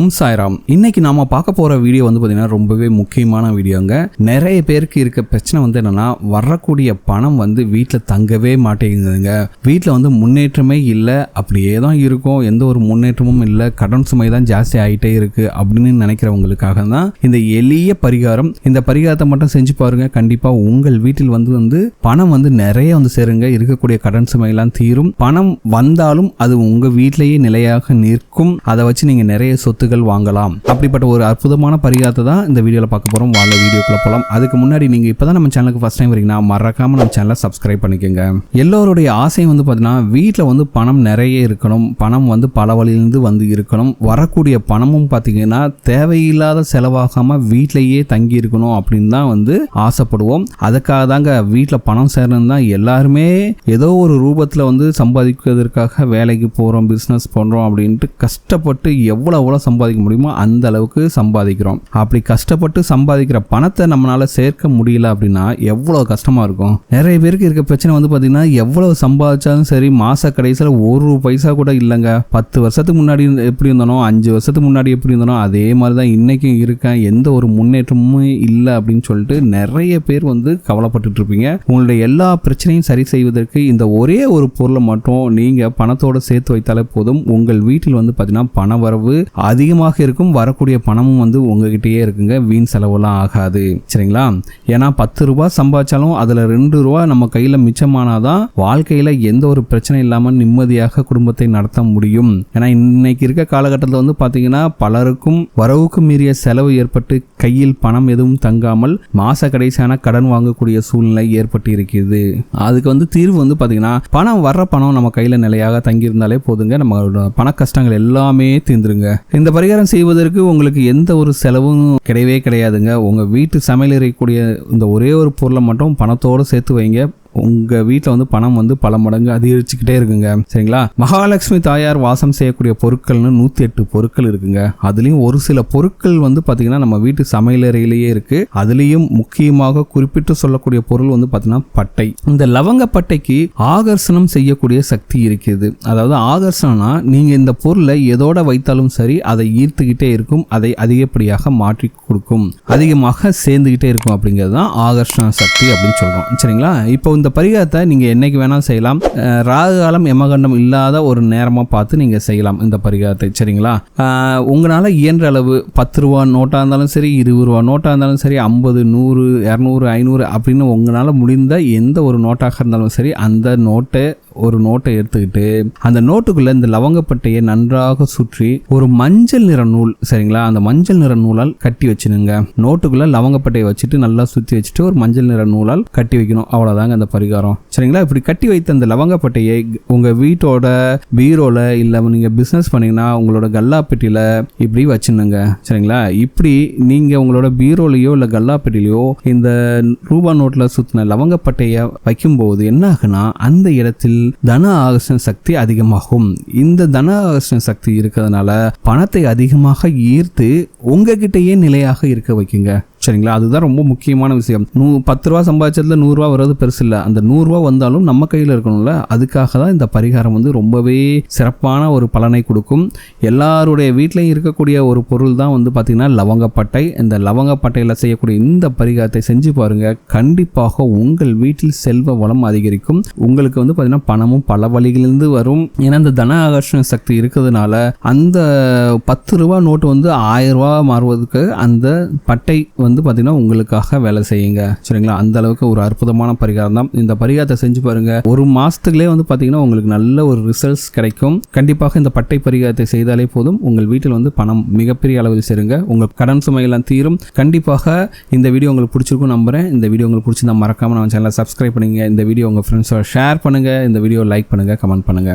ஓம் சாய்ராம். இன்னைக்கு நாம பார்க்க போற வீடியோ வந்து பாத்தீங்கன்னா ரொம்பவே முக்கியமான வீடியோங்க. நிறைய பேருக்கு இருக்க பிரச்சனை வந்து என்னன்னா, வரக்கூடிய பணம் வந்து வீட்டில் தங்கவே மாட்டேங்குதுங்க. வீட்டில் வந்து முன்னேற்றமே இல்லை, அப்படியே தான் இருக்கும், எந்த ஒரு முன்னேற்றமும் இல்லை, கடன் சுமை தான் ஜாஸ்தி ஆகிட்டே இருக்கு அப்படின்னு நினைக்கிறவங்களுக்காக தான் இந்த எளிய பரிகாரம். இந்த பரிகாரத்தை மட்டும் செஞ்சு பாருங்க, கண்டிப்பா உங்கள் வீட்டில் வந்து பணம் வந்து நிறைய வந்து சேருங்க. இருக்கக்கூடிய கடன் சுமை எல்லாம் தீரும். பணம் வந்தாலும் அது உங்க வீட்டிலேயே நிலையாக நிற்கும். அதை வச்சு நீங்க நிறைய சொத்துக்கள் வாங்கலாம். அப்படிப்பட்ட ஒரு அற்புதமான பரிகாரத்தை தான் இந்த வீடியோல பார்க்க போறோம். வாங்க வீடியோக்குள்ள போலாம். அதுக்கு முன்னாடி நீங்க இப்பதான் நம்ம சேனலுக்கு ஃபர்ஸ்ட் டைம் வரீங்கன்னா மறக்காம நம்ம சேனலை சப்ஸ்கிரைப் பண்ணிக்கோங்க. எல்லோருடைய ஆசை வந்து பாத்தீங்கன்னா வீட்டில் வந்து பணம் நிறைய இருக்கணும், பணம் வந்து பல வழியிலிருந்து வந்து இருக்கணும். வரக்கூடிய பணமும் பாத்தீங்கன்னா தேவையில்லாத செலவாகாம வீட்டிலேயே தங்கி இருக்கணும் அப்படின்னு தான் வந்து ஆசைப்படுவோம். அதுக்காக தாங்க வீட்டில் பணம் சேரணும் தான் எல்லாருமே ஏதோ ஒரு ரூபத்தில் வந்து சம்பாதிக்கிறதுக்காக வேலைக்கு போறோம், பிசினஸ் பண்றோம் அப்படின்ட்டு கஷ்டப்பட்டு எவ்வளவு சம்பாதிக்க முடியுமோ அந்த அளவுக்கு சம்பாதிக்கிறோம். அப்படி கஷ்டப்பட்டு சம்பாதிக்கிற பணத்தை நம்மளால சேர்க்க முடியல அப்படின்னா எவ்வளவு கஷ்டமா இருக்கும். நிறைய பேருக்கு இருக்க பிரச்சனை வந்து பாத்தீங்கன்னா எவ்வளவு சம்பாதிச்சாலும் சரி மாச கடைசியில் ஒரு பைசா கூட இல்லைங்க. 10 வருஷத்துக்கு முன்னாடி எப்படி இருந்தனோ, 5 வருஷத்துக்கு முன்னாடி எப்படி இருந்தனோ அதே மாதிரிதான் இன்னைக்கும் இருக்கேன், எந்த ஒரு முன்னேற்றமும் இல்லை அப்படின்னு சொல்லிட்டு நிறைய பேர் வந்து கவலைப்பட்டு இருப்பீங்க. உங்களுடைய எல்லா பிரச்சனையும் சரி செய்வதற்கு இந்த ஒரே ஒரு பொருளை மட்டும் நீங்க பணத்தோட சேர்த்து வைத்தாலே போதும். உங்கள் வீட்டில் வந்து பாத்தீங்கன்னா பண வரவு அதிகமாக இருக்கும். வரக்கூடிய பணமும் வந்து உங்ககிட்டயே இருக்குங்க. வீண் செலவுலாம் ஆகாது. சரிங்களா? ஏன்னா 10 ரூபாய் சம்பாதிச்சாலும் அதுல 2 ரூபாய் நம்ம கையில மிச்சமானாதான் வாழ்க்கையில எந்த ஒரு பிரச்சனை இல்லாம நிம்மதியாக குடும்பத்தை நடத்த முடியும். ஏன்னா இன்னைக்கு இருக்க காலகட்டத்தில் வந்து பாத்தீங்கன்னா பலருக்கும் வரவுக்கு மீறிய செலவு ஏற்பட்டு கையில் பணம் எதுவும் தங்காமல் மாச கடைசியான கடன் வாங்கக்கூடிய சூழ்நிலை ஏற்பட்டு இருக்கிறது. அதுக்கு வந்து தீர்வு வந்து பாத்தீங்கன்னா பணம் வர்ற பணம் நம்ம கையில நிலையாக தங்கியிருந்தாலே போதுங்க. நம்மளோட பண கஷ்டங்கள் எல்லாமே தீர்ந்துருங்க. இந்த பரிகாரம் செய்வதற்கு உங்களுக்கு எந்த ஒரு செலவும் கிடையவே கிடையாதுங்க. உங்க வீட்டு சமையல் இருக்கக்கூடிய இந்த ஒரே ஒரு பொருளை மட்டும் பணத்தோடு சேர்த்து வைங்க. உங்க வீட்டில் வந்து பணம் வந்து பல மடங்கு அதிகரிச்சுக்கிட்டே இருக்குங்க. சரிங்களா? மகாலட்சுமி தாயார் வாசம் செய்யக்கூடிய பொருட்கள்னு 108 பொருட்கள் இருக்குங்க. அதுலயும் ஒரு சில பொருட்கள் வந்து பாத்தீங்கன்னா நம்ம வீட்டு சமையலறையிலேயே இருக்கு. அதுலயும் முக்கியமாக குறிப்பிட்டு சொல்லக்கூடிய பொருள் வந்து பாத்தீங்கன்னா பட்டை. இந்த லவங்க பட்டைக்கு ஆகர்ஷணம் செய்யக்கூடிய சக்தி இருக்குது. அதாவது ஆகர்ஷணம்னா நீங்க இந்த பொருளை எதோட வைத்தாலும் சரி அதை ஈர்த்துக்கிட்டே இருக்கும், அதை அதிகப்படியாக மாற்றி கொடுக்கும், அதிகமாக சேர்ந்துகிட்டே இருக்கும். அப்படிங்கிறது தான் ஆகர்ஷண சக்தி அப்படின்னு சொல்றோம். சரிங்களா? இப்போ இந்த பரிகாரத்தை நீங்க என்னைக்கு வேணாலும் செய்யலாம். ராகு காலம் யமகண்டம் இல்லாத ஒரு நேரமா பார்த்து நீங்க செய்யலாம் இந்த பரிகாரத்தை. சரிங்களா? உங்களால இயன்ற அளவு 10 ரூபா நோட்டா இருந்தாலும் சரி, 20 ரூபா நோட்டா இருந்தாலும் சரி, 50, 100, 200, 500 அப்படின்னு உங்களால முடிந்த எந்த ஒரு நோட்டாக இருந்தாலும் சரி அந்த ஒரு நோட்டை எடுத்துக்கிட்டு அந்த நோட்டுக்குள்ள இந்த லவங்கப்பட்டையை நன்றாக சுற்றி ஒரு மஞ்சள் நிற நூல், சரிங்களா, அந்த மஞ்சள் நிற நூலால் கட்டி வச்சுனுங்க. நோட்டுக்குள்ள லவங்கப்பட்டையை வச்சுட்டு நல்லா சுத்தி வச்சுட்டு ஒரு மஞ்சள் நிற நூலால் கட்டி வைக்கணும். அவ்வளவுதாங்க அந்த பரிகாரம். சரிங்களா? இப்படி கட்டி வைத்த அந்த லவங்கப்பட்டையை உங்க வீட்டோட பீரோல இல்ல நீங்க பிசினஸ் பண்ணீங்கன்னா உங்களோட கல்லா பெட்டியில இப்படி வச்சுனுங்க. சரிங்களா? இப்படி நீங்க உங்களோட பீரோலையோ இல்ல கல்லா பெட்டிலையோ இந்த ரூபா நோட்ல சுத்தின லவங்கப்பட்டையை வைக்கும்போது என்ன ஆகுனா அந்த இடத்தில் தன ஆகர்ஷண சக்தி அதிகமாகும். இந்த தன ஆகர்ஷண சக்தி இருக்கிறதுனால பணத்தை அதிகமாக ஈர்த்து உங்ககிட்டயே நிலையாக இருக்க வைக்குங்க. சரிங்களா? அதுதான் ரொம்ப முக்கியமான விஷயம். 10 ரூபா சம்பாதிச்சதுல 100 ரூபா வர்றது பெருசு இல்லை. அந்த 100 ரூபா வந்தாலும் நம்ம கையில் இருக்கணும்ல. அதுக்காக தான் இந்த பரிகாரம் வந்து ரொம்பவே சிறப்பான ஒரு பலனை கொடுக்கும். எல்லாருடைய வீட்டிலையும் இருக்கக்கூடிய ஒரு பொருள் தான் வந்து பார்த்தீங்கன்னா லவங்கப்பட்டை. இந்த லவங்கப்பட்டையில் செய்யக்கூடிய இந்த பரிகாரத்தை செஞ்சு பாருங்க. கண்டிப்பாக உங்கள் வீட்டில் செல்வ வளம் அதிகரிக்கும். உங்களுக்கு வந்து பார்த்தீங்கன்னா பணமும் பல வழிகளிலிருந்து வரும். ஏன்னா இந்த தன ஆகர்ஷண சக்தி இருக்கிறதுனால அந்த 10 ரூபா நோட்டு வந்து 1000 ரூபா மாறுவதற்கு அந்த பட்டை வந்து பாத்தீங்கன்னா உங்களுக்காக வேலை செய்யுங்க. சரிங்களா? அந்த அளவுக்கு ஒரு அற்புதமான பரிகாரம் தான். இந்த பரிகாரத்தை செஞ்சு பாருங்க. ஒரு மாசத்துக்குள்ளே வந்து பாத்தீங்கன்னா உங்களுக்கு நல்ல ஒரு ரிசல்ட்ஸ் கிடைக்கும். கண்டிப்பாக இந்த பட்டை பரிகாரத்தை செய்தாலே போதும். உங்கள் வீட்டில் வந்து பணம் மிகப்பெரிய அளவில் சேருங்க. உங்கள் கடன் சுமையெல்லாம் தீரும். கண்டிப்பாக இந்த வீடியோ உங்களுக்கு பிடிச்சிருக்கும் நம்புறேன். இந்த வீடியோ உங்களுக்கு பிடிச்சிருந்தா மறக்காம நம்ம சேனலை சப்ஸ்கிரைப் பண்ணுங்க. இந்த வீடியோ உங்க ஃப்ரெண்ட்ஸோட ஷேர் பண்ணுங்க. இந்த வீடியோ லைக் பண்ணுங்க, கமெண்ட் பண்ணுங்க.